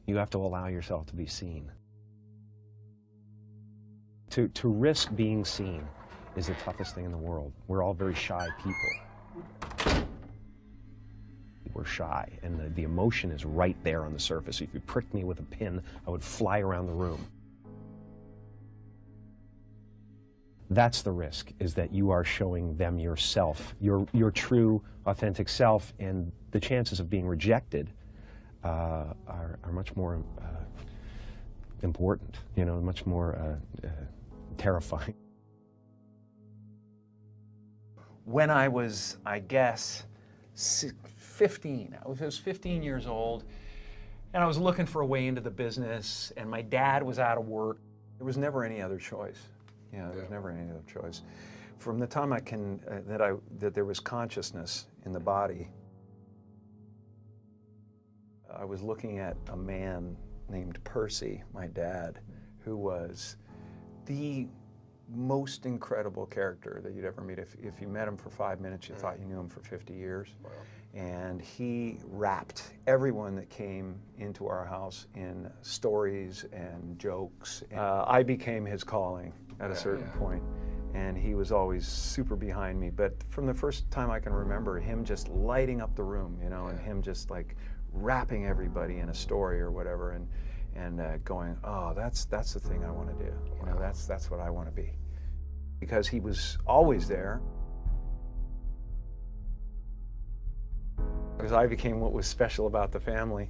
You have to allow yourself to be seen. To risk being seen is the toughest thing in the world. We're all very shy people. We're shy, and the emotion is right there on the surface. If you pricked me with a pin, I would fly around the room. That's the risk, is that you are showing them yourself, your true, authentic self, and the chances of being rejected are much more important, much more terrifying. When I was, I guess, 15, I was 15 years old, and I was looking for a way into the business, and my dad was out of work. There was never any other choice. There was never any other choice. From the time that there was consciousness in the body, I was looking at a man named Percy, my dad, who was the most incredible character that you'd ever meet. If you met him for 5 minutes, you thought you knew him for 50 years. Wow. And he wrapped everyone that came into our house in stories and jokes. I became his calling at a certain point, and he was always super behind me. But from the first time I can remember, him just lighting up the room, and him just like wrapping everybody in a story or whatever, and going, oh, that's the thing I want to do. That's what I want to be. Because he was always there. Because I became what was special about the family.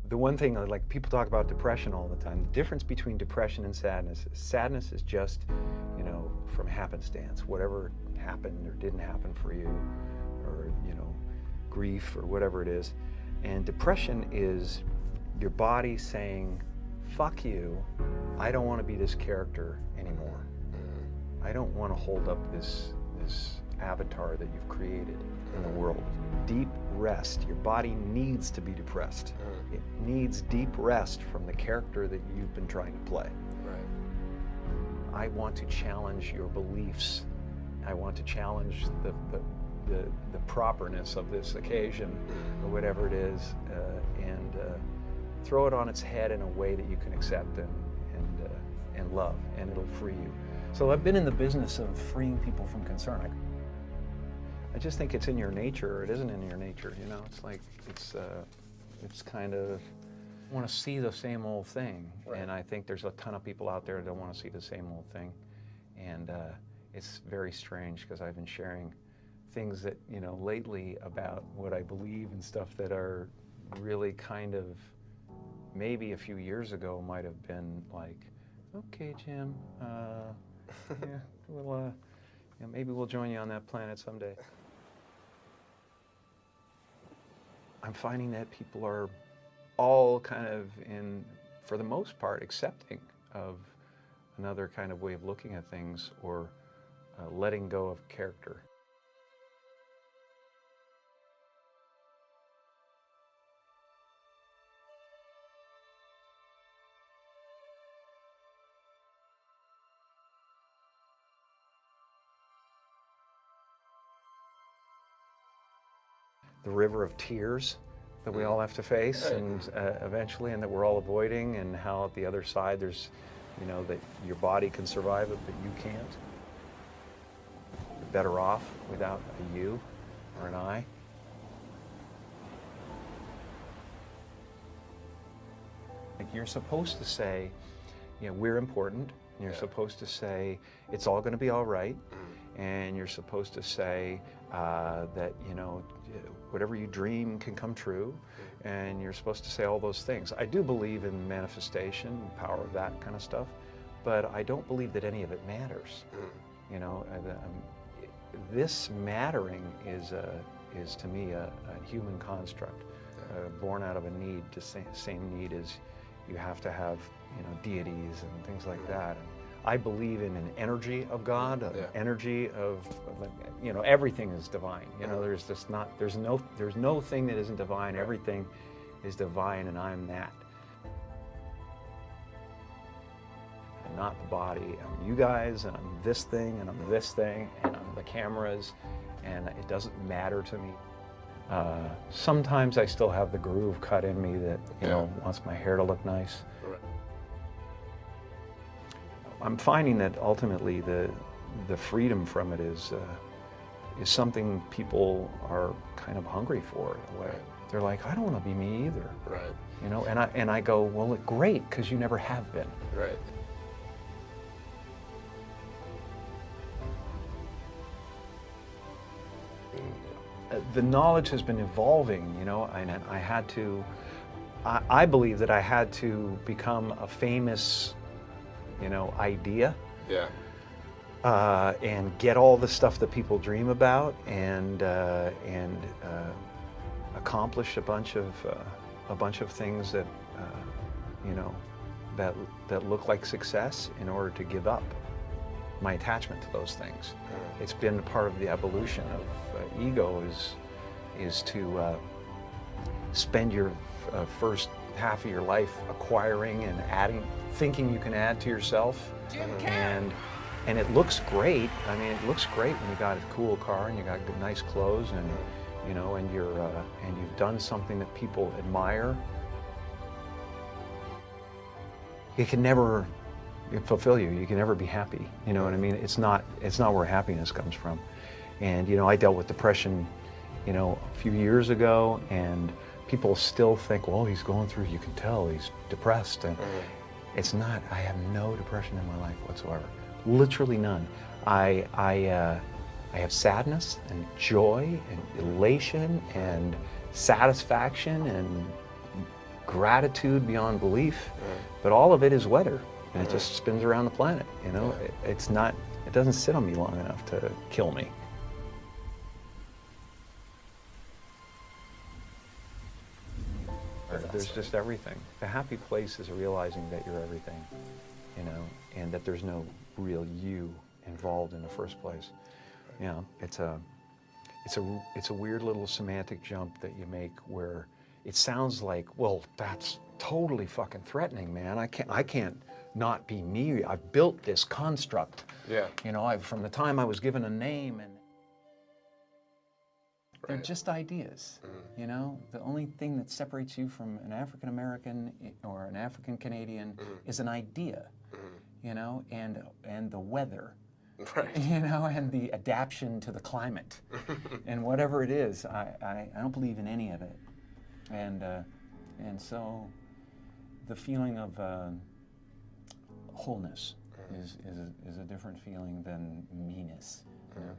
The one thing, like, people talk about depression all the time. The difference between depression and sadness is just, from happenstance. Whatever happened or didn't happen for you, or, grief or whatever it is. And depression is your body saying, fuck you, I don't want to be this character anymore. I don't want to hold up this avatar that you've created in the world. Deep rest. Your body needs to be depressed. It needs deep rest from the character that you've been trying to play. Right. I want to challenge your beliefs. I want to challenge the properness of this occasion, or whatever it is, and throw it on its head in a way that you can accept and love, and it'll free you. So I've been in the business of freeing people from concern. I just think it's in your nature, or it isn't in your nature. It's like it's kind of want to see the same old thing, right. And I think there's a ton of people out there that don't want to see the same old thing, and it's very strange because I've been sharing things that lately about what I believe and stuff that are really kind of, maybe a few years ago might have been like, okay, Jim, well, maybe we'll join you on that planet someday. I'm finding that people are all kind of, for the most part, accepting of another kind of way of looking at things, or letting go of character. The river of tears that we all have to face, and eventually, and that we're all avoiding, and how at the other side there's, that your body can survive it, but you can't. You're better off without a you or an I. Like, you're supposed to say, we're important, and you're supposed to say, it's all going to be all right, and you're supposed to say that, whatever you dream can come true, and you're supposed to say all those things. I do believe in manifestation, the power of that kind of stuff, but I don't believe that any of it matters. This mattering is to me a human construct, born out of a need. The same need as you have to have, deities and things like that. I believe in an energy of God, an energy of everything is divine. There's just there's no thing that isn't divine. Everything is divine, and I'm that. I'm not the body. I'm you guys, and I'm this thing, and I'm this thing, and I'm the cameras, and it doesn't matter to me. Sometimes I still have the groove cut in me that, you Yeah. know, wants my hair to look nice. Right. I'm finding that ultimately the freedom from it is something people are kind of hungry for in a way. Right. They're like, I don't want to be me either. Right. You know, and I go, well, great, because you never have been. Right. The knowledge has been evolving, you know, and I had to, I believe that I had to become a famous, you know, idea Yeah. and get all the stuff that people dream about and accomplish a bunch of things that, you know, that look like success in order to give up my attachment to those things. It's been part of the evolution of ego is to spend your first half of your life acquiring and adding, thinking you can add to yourself, and it looks great. I mean, it looks great when you got a cool car and you got good, nice clothes, and you know, and you've done something that people admire. It can never fulfill you. You can never be happy. You know what I mean? It's not where happiness comes from. And you know, I dealt with depression, you know, a few years ago, and people still think, well, he's going through, you can tell he's depressed, and it's not. I have no depression in my life whatsoever. Literally none. I have sadness and joy and elation and satisfaction and gratitude beyond belief, but all of it is weather. And it just spins around the planet, you know? It doesn't sit on me long enough to kill me. There's just everything. The happy place is realizing that you're everything, you know, and that there's no real you involved in the first place. You know, it's a weird little semantic jump that you make where it sounds like, well, that's totally fucking threatening, man. I can't not be me. I've built this construct. Yeah. You know, from the time I was given a name, and they're just ideas. You know, the only thing that separates you from an African American or an African Canadian is an idea. You know, and the weather. Right. You know, and the adaptation to the climate, and whatever it is, I don't believe in any of it, and so the feeling of wholeness is a different feeling than meanness. You know?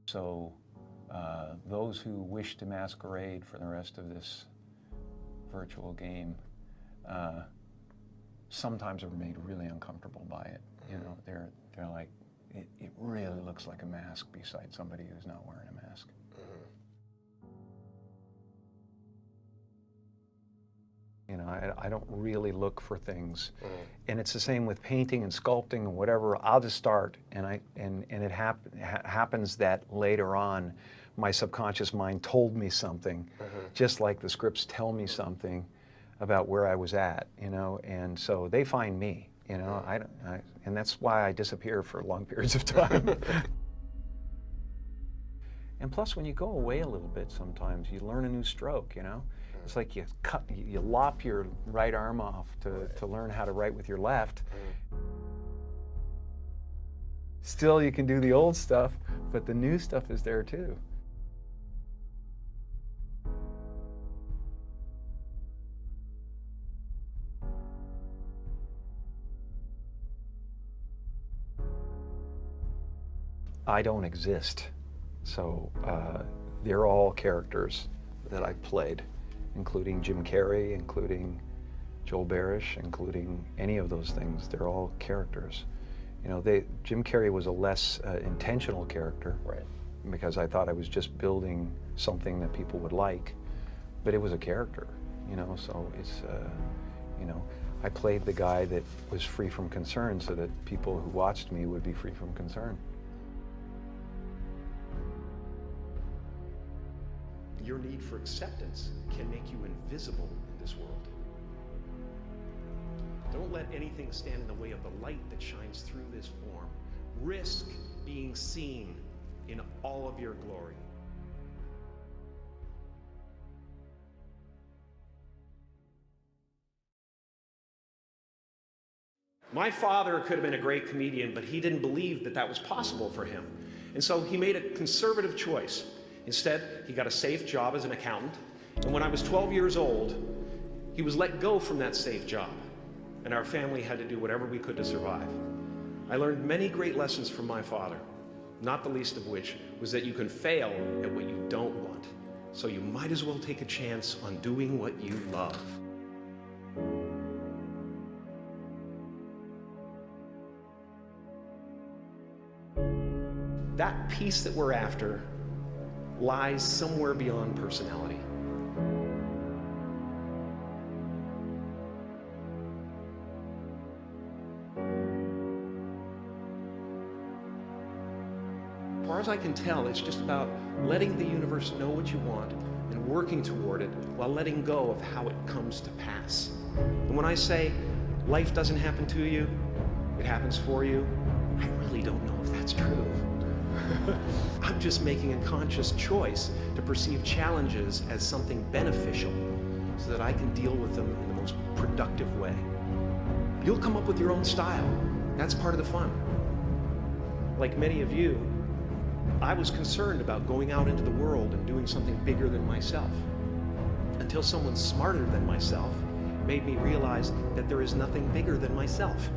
So those who wish to masquerade for the rest of this virtual game sometimes are made really uncomfortable by it. You know, they're like, it really looks like a mask beside somebody who's not wearing a mask. You know, I don't really look for things, and it's the same with painting and sculpting and whatever. I'll just start, and it happens that later on, my subconscious mind told me something, just like the scripts tell me something about where I was at. You know, and so they find me. You know, and that's why I disappear for long periods of time. And plus, when you go away a little bit, sometimes you learn a new stroke. You know. It's like you lop your right arm off to learn how to write with your left. Still, you can do the old stuff, but the new stuff is there too. I don't exist, so they're all characters that I've played, including Jim Carrey, including Joel Barish, including any of those things. They're all characters. You know, Jim Carrey was a less intentional character, right? Because I thought I was just building something that people would like, but it was a character, you know. So it's, you know, I played the guy that was free from concern so that people who watched me would be free from concern. Your need for acceptance can make you invisible in this world. Don't let anything stand in the way of the light that shines through this form. Risk being seen in all of your glory. My father could have been a great comedian, but he didn't believe that that was possible for him. And so he made a conservative choice. Instead, he got a safe job as an accountant. And when I was 12 years old, he was let go from that safe job. And our family had to do whatever we could to survive. I learned many great lessons from my father, not the least of which was that you can fail at what you don't want. So you might as well take a chance on doing what you love. That peace that we're after lies somewhere beyond personality. As far as I can tell, it's just about letting the universe know what you want and working toward it while letting go of how it comes to pass. And when I say life doesn't happen to you, it happens for you, I really don't know if that's true. I'm just making a conscious choice to perceive challenges as something beneficial so that I can deal with them in the most productive way. You'll come up with your own style. That's part of the fun. Like many of you, I was concerned about going out into the world and doing something bigger than myself, until someone smarter than myself made me realize that there is nothing bigger than myself.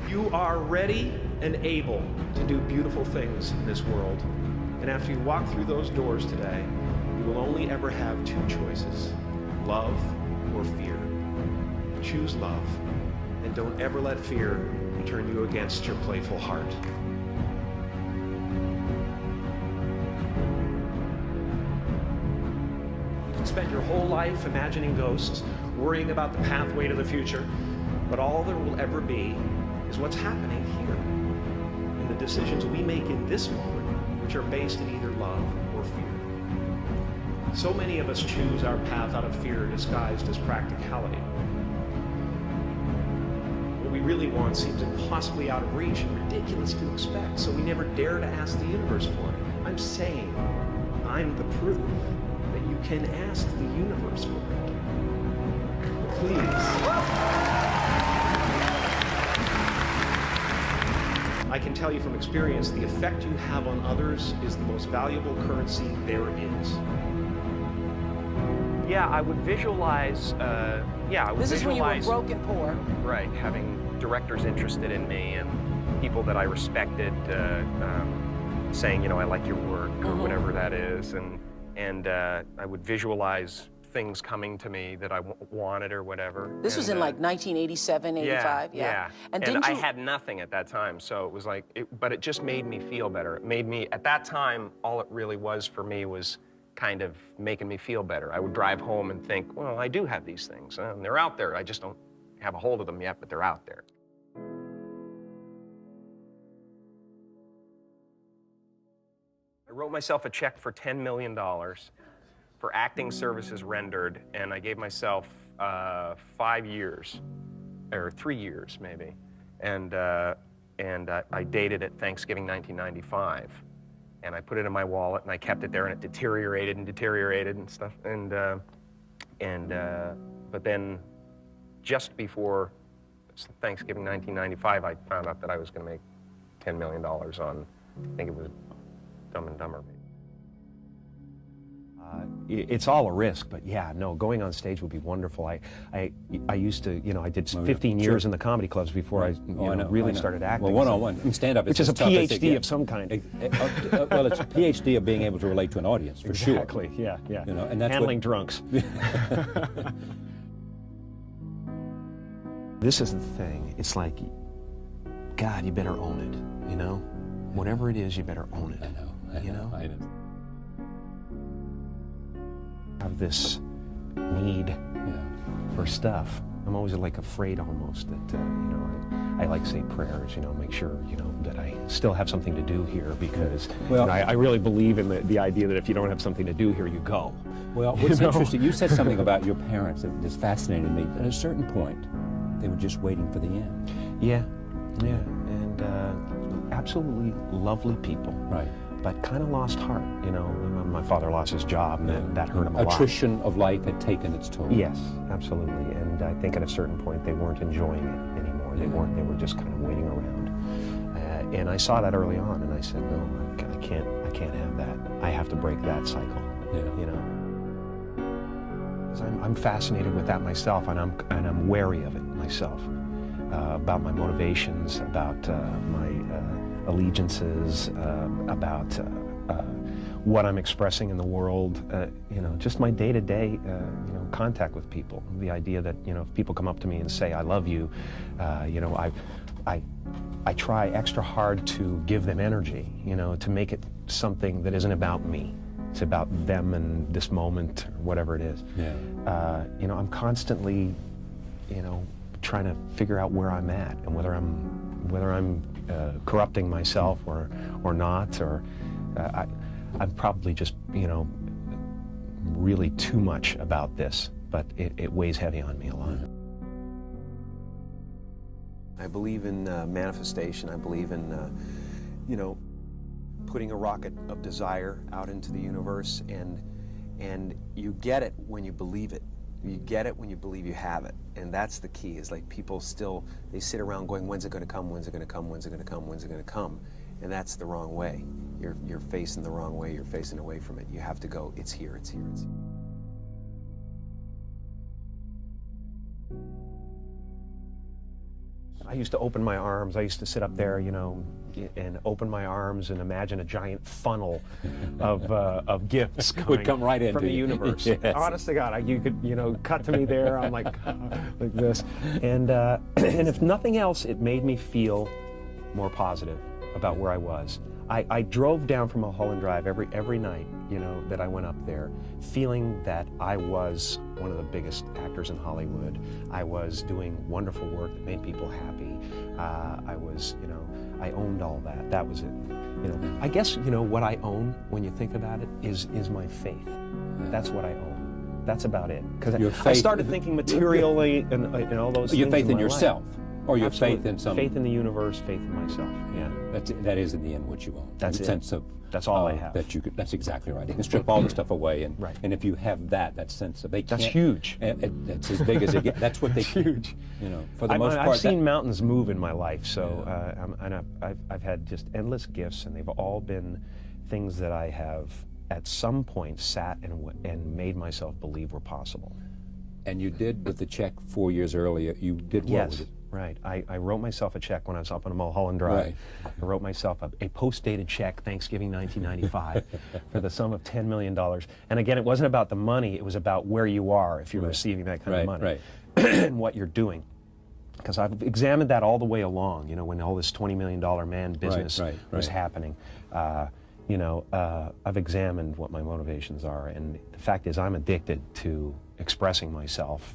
You are ready and able to do beautiful things in this world. And after you walk through those doors today, you will only ever have two choices: love or fear. Choose love, and don't ever let fear turn you against your playful heart. You can spend your whole life imagining ghosts, worrying about the pathway to the future, but all there will ever be is what's happening here, in the decisions we make in this moment, which are based in either love or fear. So many of us choose our path out of fear disguised as practicality. What we really want seems impossibly out of reach and ridiculous to expect, so we never dare to ask the universe for it. I'm saying, I'm the proof that you can ask the universe for it. Please. I can tell you from experience, the effect you have on others is the most valuable currency there is. Yeah, I would visualize, This is when you were broke and poor. Right, having directors interested in me and people that I respected saying, you know, I like your work or whatever that is. And I would visualize things coming to me that I wanted or whatever. This was in like 1987, 85? Yeah. And I had nothing at that time, so it was like, but it just made me feel better. It made me, at that time, all it really was for me was kind of making me feel better. I would drive home and think, well, I do have these things, and they're out there. I just don't have a hold of them yet, but they're out there. I wrote myself a check for $10 million. For acting services rendered, and I gave myself 5 years, or 3 years maybe, and I dated it Thanksgiving 1995, and I put it in my wallet and I kept it there, and it deteriorated and stuff, but then just before Thanksgiving 1995, I found out that I was going to make $10 million on, I think it was Dumb and Dumber. It's all a risk, but yeah, no, going on stage would be wonderful. I used to, you know, I did 15 years in the comedy clubs before I really started acting. Well, one-on-one, in stand-up, which is a PhD of some kind. Well, it's a PhD of being able to relate to an audience, for sure. Exactly, yeah. You know, and that's handling drunks. This is the thing. It's like, God, you better own it, you know? Whatever it is, you better own it. I know. Have this need for stuff. I'm always like afraid almost that, you know, I like say prayers, you know, make sure, you know, that I still have something to do here because well, you know, I really believe in the idea that if you don't have something to do here, you go. Well, what's interesting, you said something about your parents that just fascinated me. At a certain point, they were just waiting for the end. Yeah, yeah, and absolutely lovely people. Right. But kind of lost heart, you know. My father lost his job, and that hurt him a lot. Attrition of life had taken its toll. Yes, absolutely. And I think at a certain point they weren't enjoying it anymore. They weren't. They were just kind of waiting around. And I saw that early on, and I said, no, I can't have that. I have to break that cycle. Yeah. You know. I'm fascinated with that myself, and I'm wary of it myself. About my motivations, about my allegiances, about what I'm expressing in the world, you know, just my day-to-day, you know, contact with people. The idea that, you know, if people come up to me and say, I love you, you know, I try extra hard to give them energy, you know, to make it something that isn't about me. It's about them and this moment, or whatever it is. Yeah. You know, I'm constantly, you know, trying to figure out where I'm at and whether I'm corrupting myself or not, or I'm probably just, you know, really too much about this, but it weighs heavy on me a lot. I believe in manifestation. I believe in, you know, putting a rocket of desire out into the universe, and you get it when you believe it. You get it when you believe you have it, and that's the key. Is like people still, they sit around going, when's it going to come, when's it going to come, when's it going to come, when's it going to come, and that's the wrong way. You're facing the wrong way, you're facing away from it. You have to go, it's here, it's here, it's here. I used to open my arms. I used to sit up there, you know, and open my arms and imagine a giant funnel of gifts coming would come right into from the you. universe. Yes. Honest to God, you could, you know, cut to me there. I'm like this, and if nothing else, it made me feel more positive about where I was. I drove down from Mulholland Drive every night, you know, that I went up there, feeling that I was one of the biggest actors in Hollywood. I was doing wonderful work that made people happy. I was, you know, I owned all that. That was it. You know, I guess, you know, what I own when you think about it is my faith. That's what I own. That's about it. Because I started thinking materially and all those things. Your faith in yourself. Life. Or your Absolutely. faith in some... Faith in the universe, faith in myself, yeah. That is in the end what you own. That's the it. Sense of... That's all I have. That's exactly right. You can strip all the stuff away, and right. And if you have that sense of... That's huge. That's as big as it gets. That's what they... huge. You know, for the most part... I've seen mountains move in my life, so I've had just endless gifts, and they've all been things that I have at some point sat and made myself believe were possible. And you did with the check 4 years earlier, you did what with it? Right. I wrote myself a check when I was up on Mulholland Drive. Right. I wrote myself a post-dated check, Thanksgiving 1995, for the sum of $10 million. And again, it wasn't about the money, it was about where you are if you're receiving that kind of money. And what you're doing. Because I've examined that all the way along, you know, when all this $20 million man business was happening. You know, I've examined what my motivations are, and the fact is I'm addicted to expressing myself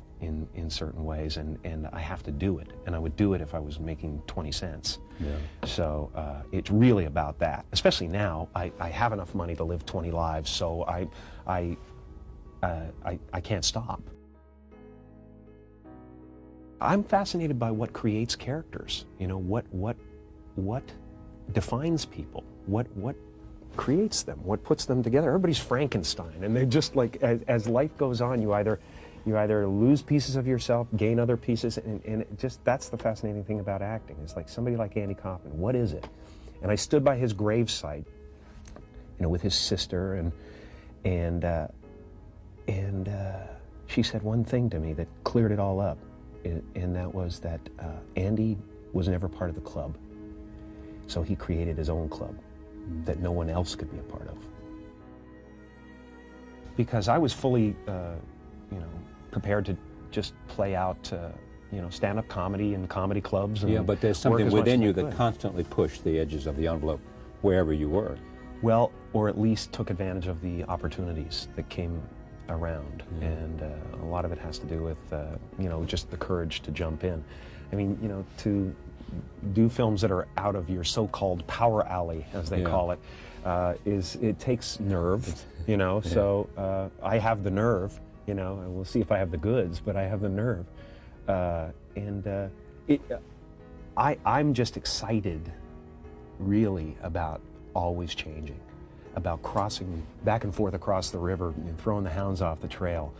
in certain ways, and I have to do it, and I would do it if I was making 20 cents. Yeah. So it's really about that. Especially now, I have enough money to live 20 lives, so I can't stop. I'm fascinated by what creates characters. You know, what defines people? What creates them? What puts them together? Everybody's Frankenstein, and they just like as life goes on, you either lose pieces of yourself, gain other pieces, and it just that's the fascinating thing about acting. It's like somebody like Andy Kaufman. What is it? And I stood by his gravesite, you know, with his sister, and she said one thing to me that cleared it all up, and that was that Andy was never part of the club, so he created his own club that no one else could be a part of. Because I was fully, you know, prepared to just play out, you know, stand-up comedy in comedy clubs. And yeah, but there's something within you that constantly pushed the edges of the envelope wherever you were. Well, or at least took advantage of the opportunities that came around, and a lot of it has to do with you know, just the courage to jump in. I mean, you know, to do films that are out of your so-called power alley, as they call it, it takes nerve, you know. So I have the nerve, you know, and we'll see if I have the goods, but I have the nerve, I'm just excited, really, about always changing, about crossing back and forth across the river and throwing the hounds off the trail.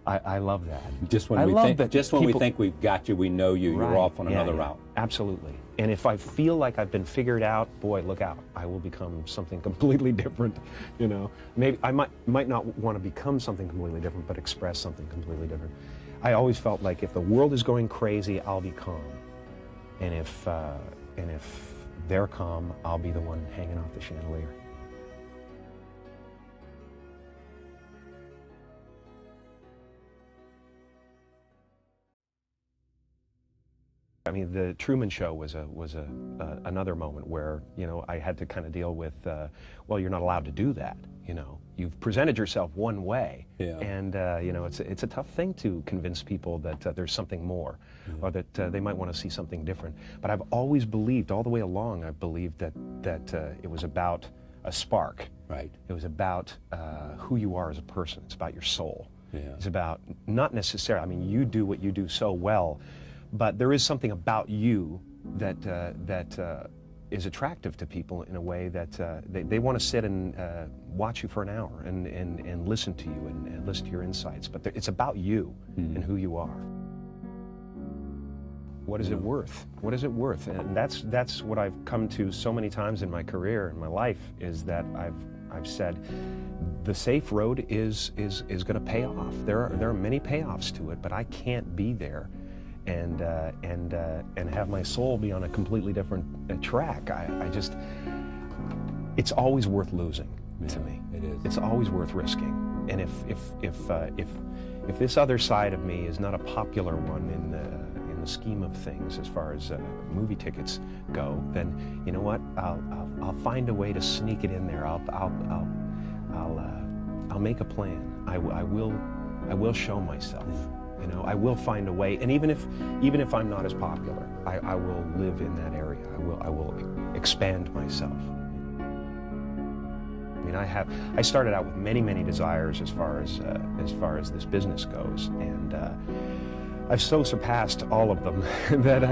I love that. Just when we think we've got you, we know you, you're off on another route. Absolutely. And if I feel like I've been figured out, boy, look out. I will become something completely different, you know. Maybe I might not want to become something completely different, but express something completely different. I always felt like if the world is going crazy, I'll be calm. And if they're calm, I'll be the one hanging off the chandelier. I mean, the Truman Show was another moment where, you know, I had to kind of deal with, well, you're not allowed to do that. You know, you've presented yourself one way, and you know, it's a tough thing to convince people that there's something more, or that they might want to see something different. But I've always believed, all the way along, I've believed that it was about a spark. Right. It was about who you are as a person. It's about your soul. Yeah. It's about not necessarily. I mean, you do what you do so well. But there is something about you that is attractive to people in a way that they want to sit and watch you for an hour and listen to you and listen to your insights. But it's about you and who you are. What is it worth? What is it worth? And that's what I've come to so many times in my career, in my life, is that I've said the safe road is going to pay off. There are many payoffs to it, but I can't be there and have my soul be on a completely different track. I just, it's always worth losing to me. It is. It's always worth risking. And if this other side of me is not a popular one in the scheme of things as far as movie tickets go, then you know what? I'll find a way to sneak it in there. I'll make a plan. I will show myself. You know, I will find a way, and even if I'm not as popular, I will live in that area. I will expand myself. I mean, I started out with many desires as far as this business goes, and I've so surpassed all of them that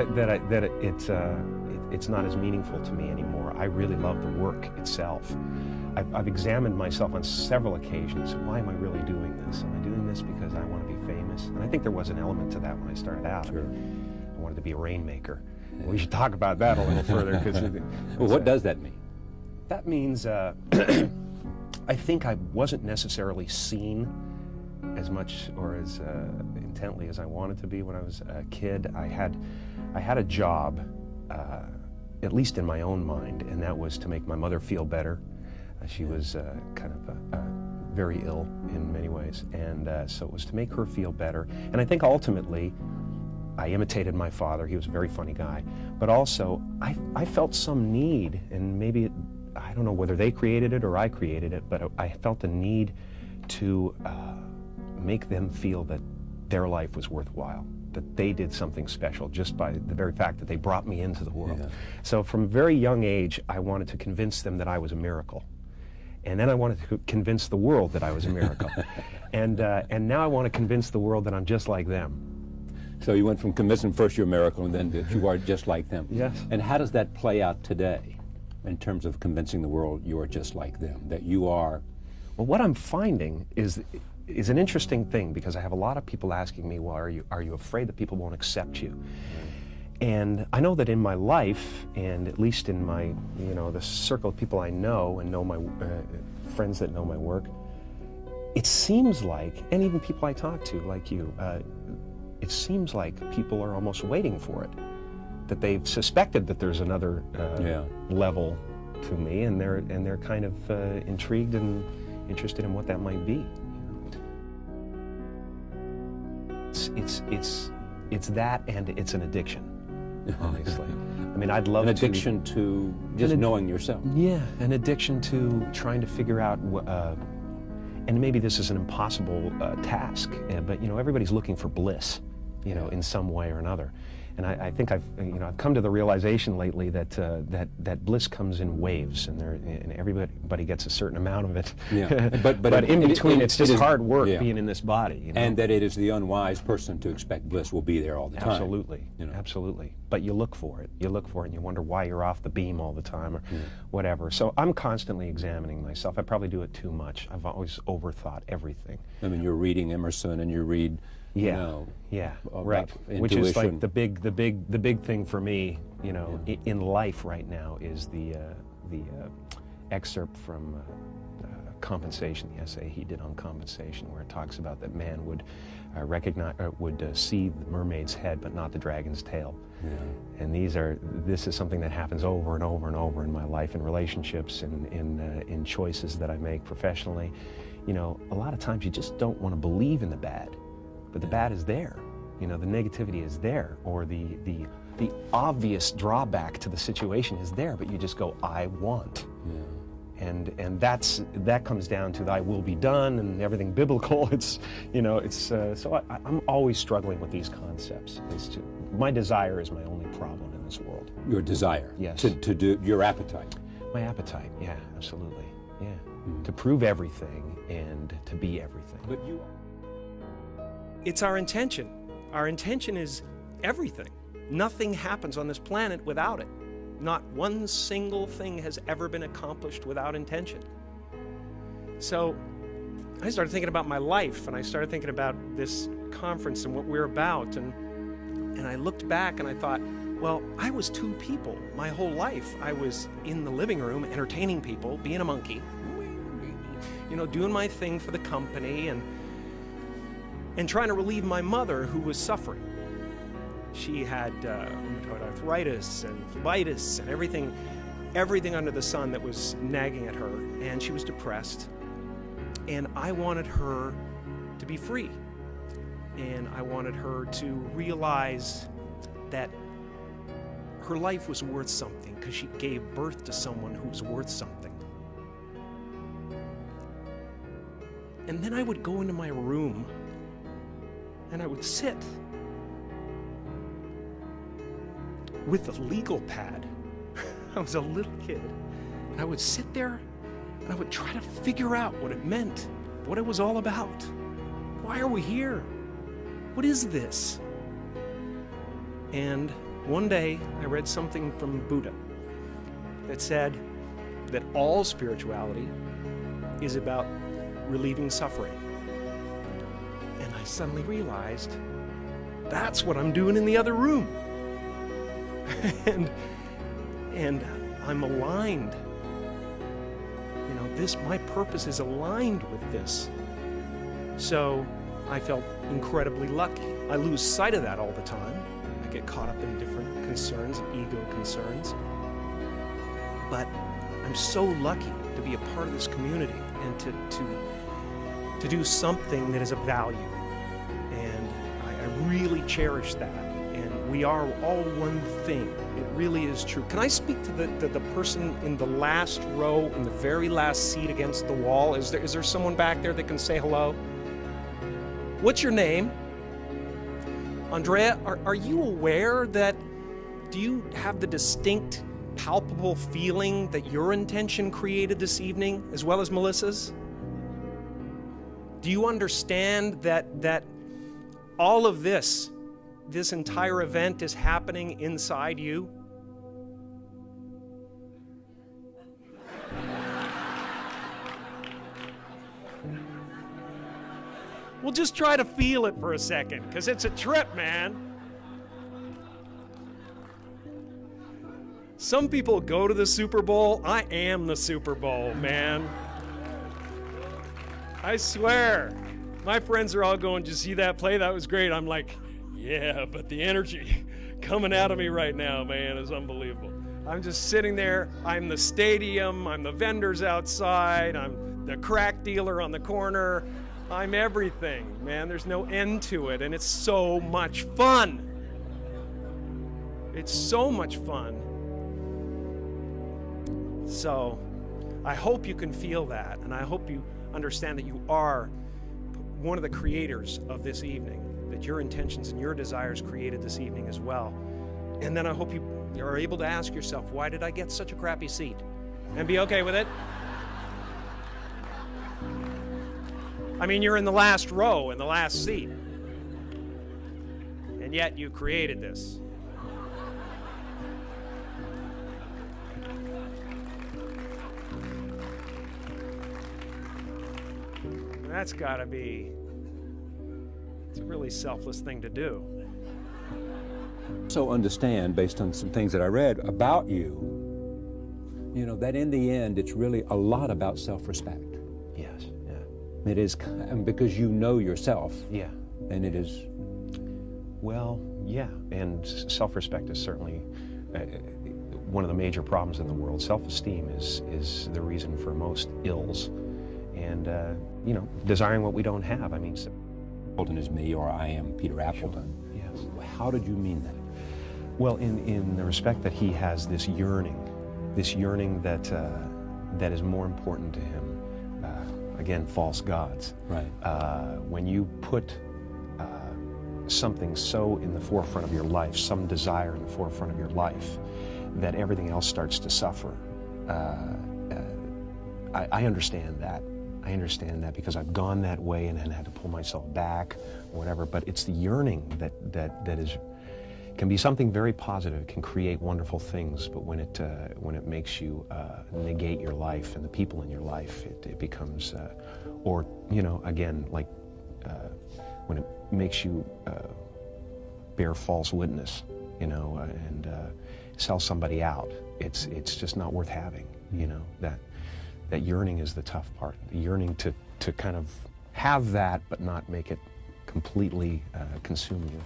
it's not as meaningful to me anymore. I really love the work itself. I've examined myself on several occasions. Why am I really doing this? Am I doing this because I want to be famous? And I think there was an element to that when I started out. Sure. I wanted to be a rainmaker. We should talk about that a little further. Well, what does that mean? That means I think I wasn't necessarily seen as much or as intently as I wanted to be when I was a kid. I had a job, at least in my own mind, and that was to make my mother feel better. She was kind of very ill in many ways, and so it was to make her feel better. And I think ultimately, I imitated my father. He was a very funny guy, but also I felt some need, and maybe I don't know whether they created it or I created it, but I felt a need to make them feel that their life was worthwhile, that they did something special just by the very fact that they brought me into the world. Yeah. So from a very young age, I wanted to convince them that I was a miracle. And then I wanted to convince the world that I was a miracle. and now I want to convince the world that I'm just like them. So you went from convincing first you're a miracle and then that you are just like them. Yes. And how does that play out today in terms of convincing the world you are just like them, that you are? Well, what I'm finding is an interesting thing, because I have a lot of people asking me, well, are you afraid that people won't accept you? And I know that in my life, and at least in my, the circle of people I know and know my friends that know my work, it seems like, and even people I talk to, like you, it seems like people are almost waiting for it, that they've suspected that there's another level to me, and they're kind of intrigued and interested in what that might be. It's that, and it's an addiction. Obviously. I mean, I'd love an addiction to just knowing yourself. Yeah, an addiction to trying to figure out And maybe this is an impossible task, but everybody's looking for bliss, in some way or another. And I think I've come to the realization lately that that bliss comes in waves, and everybody gets a certain amount of it. Yeah. But in between, it's just hard work being in this body. And that it is the unwise person to expect bliss will be there all the time. Absolutely, absolutely. But you look for it. You look for it, and you wonder why you're off the beam all the time, or whatever. So I'm constantly examining myself. I probably do it too much. I've always overthought everything. I mean, you're reading Emerson, and you read. Right. Which is like the big thing for me, in life right now is the excerpt from Compensation, the essay he did on compensation, where it talks about that man would see the mermaid's head but not the dragon's tail. Yeah. And this is something that happens over and over and over in my life, in relationships, and in choices that I make professionally. A lot of times you just don't want to believe in the bad. But the bad is there, the negativity is there, or the obvious drawback to the situation is there, but you just go, I want. Yeah. And that comes down to thy will be done and everything biblical. So I'm always struggling with these concepts. My desire is my only problem in this world. Your desire? Yes. To do your appetite? My appetite, yeah, absolutely, yeah. To prove everything and to be everything. But it's our intention. Our intention is everything. Nothing happens on this planet without it. Not one single thing has ever been accomplished without intention. So I started thinking about my life, and I started thinking about this conference and what we're about, and I looked back and I thought, well, I was two people my whole life. I was in the living room entertaining people, being a monkey, doing my thing for the company, and trying to relieve my mother, who was suffering. She had rheumatoid arthritis and phlebitis and everything under the sun that was nagging at her, and she was depressed. And I wanted her to be free, and I wanted her to realize that her life was worth something because she gave birth to someone who was worth something. And then I would go into my room and I would sit with a legal pad. I was a little kid. And I would sit there and I would try to figure out what it meant, what it was all about. Why are we here? What is this? And one day I read something from Buddha that said that all spirituality is about relieving suffering. And I suddenly realized that's what I'm doing in the other room. and I'm aligned. My purpose is aligned with this. So I felt incredibly lucky. I lose sight of that all the time. I get caught up in different concerns, ego concerns. But I'm so lucky to be a part of this community and to do something that is of value. And I really cherish that. And we are all one thing. It really is true. Can I speak to the person in the last row, in the very last seat against the wall? Is there someone back there that can say hello? What's your name? Andrea, are you aware that, do you have the distinct, palpable feeling that your intention created this evening, as well as Melissa's? Do you understand that all of this entire event is happening inside you? Well, just try to feel it for a second, because it's a trip, man. Some people go to the Super Bowl. I am the Super Bowl, man. I swear. My friends are all going, did you see that play? That was great. I'm like, yeah, but the energy coming out of me right now, man, is unbelievable. I'm just sitting there. I'm the stadium. I'm the vendors outside. I'm the crack dealer on the corner. I'm everything, man. There's no end to it, and it's so much fun. It's so much fun. So I hope you can feel that, and I hope understand that you are one of the creators of this evening, that your intentions and your desires created this evening as well. And then I hope you are able to ask yourself, why did I get such a crappy seat? And be okay with it. I mean, you're in the last row, in the last seat. And yet you created this. That's gotta be, it's a really selfless thing to do. So understand, based on some things that I read about you, you know, that in the end, it's really a lot about self-respect. Yes, yeah. It is, because you know yourself. Yeah. And it is. Well, yeah, and self-respect is certainly one of the major problems in the world. Self-esteem is the reason for most ills. And, you know, desiring what we don't have. I mean, Appleton is me, or I am Peter Appleton. Sure. Yes. How did you mean that? Well, in the respect that he has this yearning that that is more important to him. Again, false gods. Right. When you put something so in the forefront of your life, some desire in the forefront of your life, that everything else starts to suffer. I understand that. I understand that because I've gone that way and had to pull myself back, or whatever. But it's the yearning that is can be something very positive. It can create wonderful things. But when it makes you negate your life and the people in your life, it becomes, or you know, again, like when it makes you bear false witness, you know, and sell somebody out. It's just not worth having. You know, that yearning is the tough part. The yearning to kind of have that, but not make it completely consume you.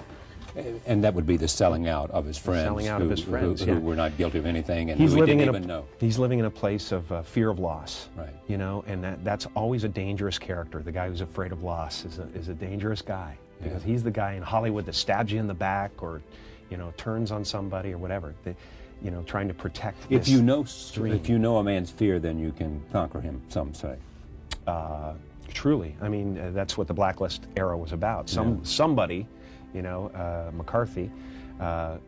And that would be the selling out of his friends. Selling out of his friends, who yeah. were not guilty of anything, and He's who he living didn't in even know. He's living in a place of fear of loss. Right. You know, and that's always a dangerous character. The guy who's afraid of loss is a dangerous guy, because he's the guy in Hollywood that stabs you in the back, or, you know, turns on somebody or whatever. You know, trying to protect this dream. If you know a man's fear, then you can conquer him, some say. Truly. I mean, that's what the Blacklist era was about. Somebody, you know, McCarthy,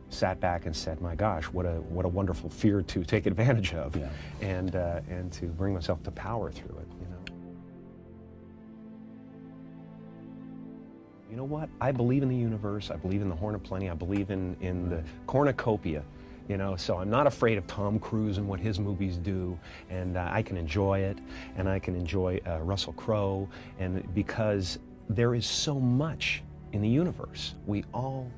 sat back and said, my gosh, what a wonderful fear to take advantage of, and to bring myself to power through it, you know. You know what? I believe in the universe. I believe in the Horn of Plenty. I believe in the cornucopia. You know, so I'm not afraid of Tom Cruise and what his movies do, and I can enjoy it, and I can enjoy Russell Crowe, and because there is so much in the universe, we all,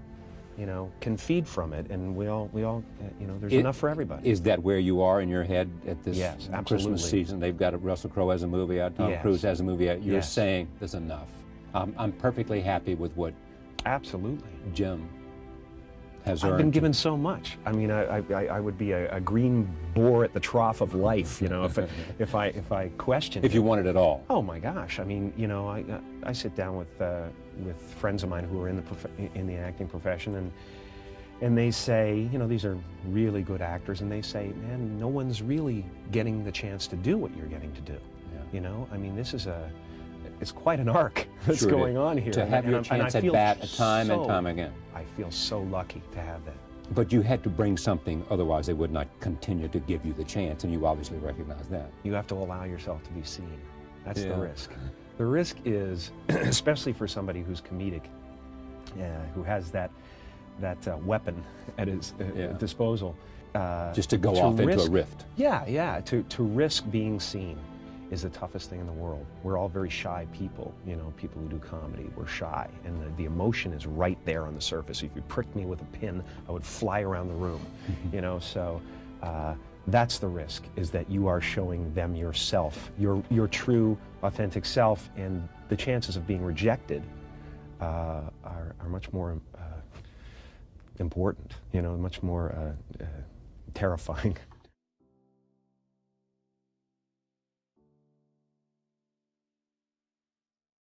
you know, can feed from it, and we all, you know, there's enough for everybody. Is that where you are in your head at this absolutely. Christmas season? They've got Russell Crowe as a movie out, Tom Cruise has a movie out. You're saying there's enough. I'm perfectly happy with what Jim has earned. I've been given so much. I mean, I would be a green boar at the trough of life, you know, if I questioned If you wanted it all. Oh my gosh! I mean, you know, I sit down with friends of mine who are in the acting profession, and they say, you know, these are really good actors, and they say, man, no one's really getting the chance to do what you're getting to do. You know, I mean, it's quite an arc that's going on here. To have your chance at bat time and time again. I feel so lucky to have that. But you had to bring something, otherwise they would not continue to give you the chance, and you obviously recognize that. You have to allow yourself to be seen. That's the risk. The risk is, especially for somebody who's comedic, who has that weapon at his disposal. Just to go off into a rift. To risk being seen is the toughest thing in the world. We're all very shy people, you know, people who do comedy. We're shy, and the emotion is right there on the surface. If you pricked me with a pin, I would fly around the room, you know, so that's the risk, is that you are showing them yourself, your true, authentic self, and the chances of being rejected are much more important, you know, much more terrifying.